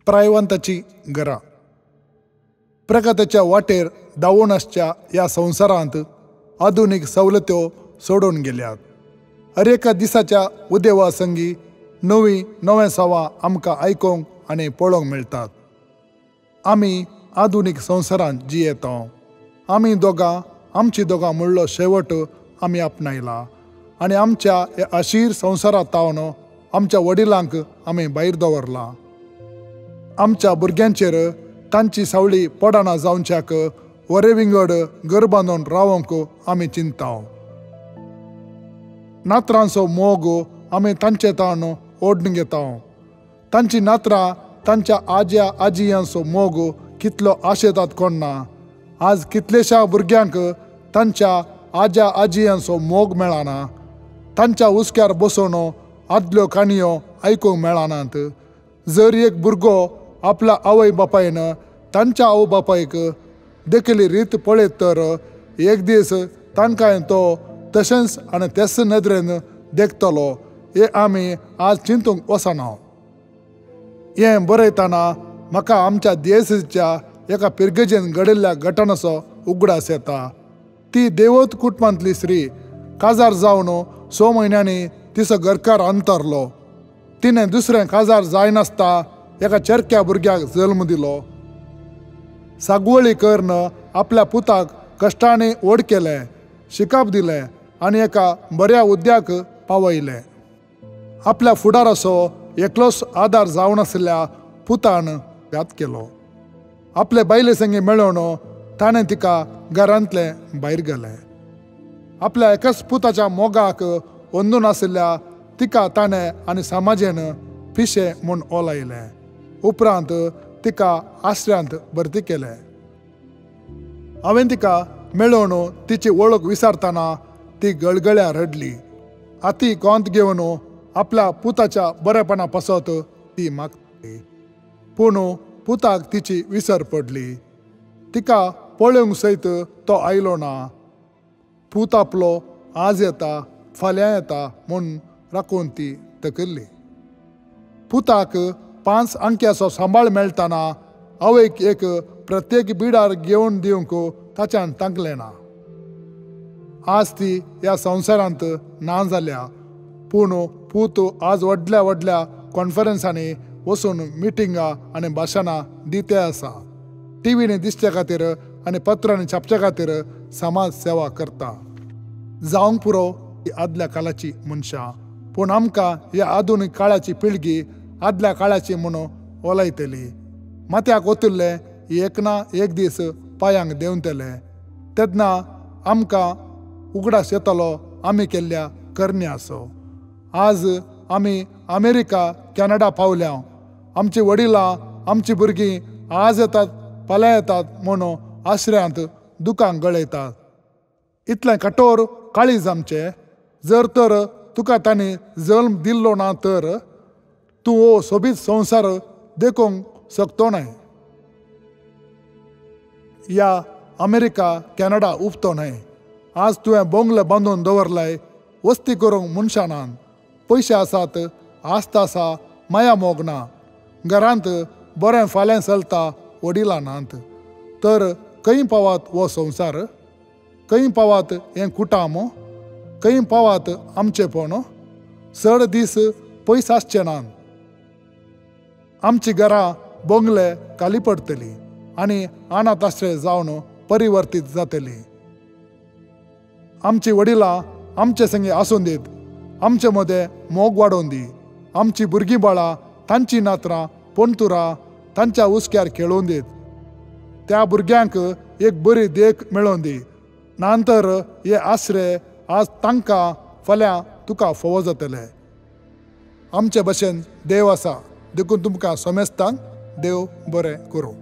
प्रायवंताची घरां प्रगतीच्या वाटेर धांवून आसच्या ह्या संवसारांत आधुनीक सवलत्यो सोडून गेल्यात. हर एका दिसाच्या उदेवा संगी नवें सवां आमकां आयकूंक आनी पळोवंक मेळटात. आमी आधुनीक संवसारांत जियेता. आमची दोगां म्हणलो शेवट आमी आपणायला आनी आमच्या ह्या अशीर संवसारांत तावन आमच्या वडिलांक आमी भायर दवरला. आमच्या भुरग्यांचेर तांची सावळी पडना जावच्याक वरे विंगड घर बांदून रावंक आमी चिंताव. नातरांचो मोग आमी तांचे तावन ओडून घेताव. तांची नातरां तांच्या आज्या आजयांचो मोग कितलो आशेतात कोण ना. आज कितलेशा भुरग्यांक तांच्या आज्या आजयांचो मोग मेळना. तांच्या उस्क्यार बसून आदल्यो काणयो आयकूंक मेळनात. जर एक भुरगो आपल्या आवय बापायन तांच्या आवय बापायक देखली रीत पळयत तर एक दीस तांकां तो तशेंच आनी तेच नदरेन देखतलो हे आमी आज चिंतूंक वचना. हें बरयतना म्हाका आमच्या देशाच्या एका पिरगेजेन घडिल्ल्या घटनाचो उगडास येता. ती देवत कुटुंबांतली स्त्री काजार जावन 6 म्हयन्यांनी तिचो घरकार अंतरलो. तिणें दुसरें काजार जायनासता एका चरक्या भुरग्याक जल्म दिलो. सागवळी करून आपल्या पुताक कश्टांनी व्हड केलें, शिकाप दिलें आनी एका बऱ्या हुद्द्याक पावयलें. आपल्या फुडाराचो एकलोच आदार जावनासल्या पुतान घात केलो. आपले बायले संगी मेळून ताणें तिका घरांतलें भायर गेलें. आपल्या एकाच पुताच्या मोगाक वंदून आशिल्ल्या तिका ताणें आनी समाजेन पिशे म्हूण ओलायलें. उपरांत तिका आश्रयांत भरती केलें. हांवें तिका मेळून तिची वळख विचारतना ती गळगळ्या रडली. हाती गोंत घेवन आपल्या पुताच्या बरेपणा पासत ती मागली. पूण पुताक तिची विसर पडली. तिका पळोवंक सयत तो आयलो ना. पूत आपलो आज येता फाल्यां येता म्हूण राखून ती तकल्ली. पुताक 5 अंक्याचो सांबाळ मेळटाना आवयक एक प्रत्येक बिडार घेवन दिवंक ताच्यान तांकलें ना. आज ती ह्या संवसारांत ना जाल्या. पूण पूत आज व्हडल्या कॉन्फरन्सांनी वचून मिटिंगां आनी भाशणां दिते आसा. टीव्हीनी दिसचे खातीर आनी पत्रांनी छापचे खातीर समाज सेवा करता. जावंक पुरो ही आदल्या काळाची मनशां. पूण आमकां ह्या आधुनीक काळाची पिळगी आदल्या काळाची म्हूण ओलायतली. माथ्याक वतिल्लें एक ना एक दीस पांयांक देंवतलें. तेन्ना आमकां उगडास येतलो आमी केल्ल्या करण्याचो. आज आमी अमेरिका कॅनडा पावल्या. आमची वडिलां आमची भुरगीं आज येतात फाल्यां येतात म्हूण आश्रयांत दुकान गळयतात. इतलें कठोर काळीज आमचें. जर तर तुका तांणी जल्म दिल्लो ना तर तूं हो सोबीत संवसार देखूंक शकतो न्हय. या अमेरिका कॅनडा उफतो न्हय. आज तुवें बोंगले बांदून दवरलाय. वस्ती करूंक मनशां नात. पयशे आसात, आस्त आसा, माया मोग ना. घरांत बरें फाल्यां चलता वडिलां नात. तर खंय पावात हो संवसार? खंय पावात हें कुटाम? खंय पावात आमचेपण? चड दीस पयस आसचे नात. आमची घरां बोंगले खाली पडटली आनी अनाथ आश्रय जावन परिवर्तीत जातली. आमची वडिलां आमचे संगी आसून दीत. आमचे मदें मोग वाडोवन दी. आमची भुरगीं बाळां तांची नातरां पोंतुरां तांच्या उस्क्यार खेळोवन दीत. त्या भुरग्यांक एक बरी देख मेळोवन दी. नांतर हे आश्रय आज तांकां फाल्यां तुका फोव जातले. आमचे भशेन देव आसा देखून तुमकां समेस्तांक देव बरें करूं.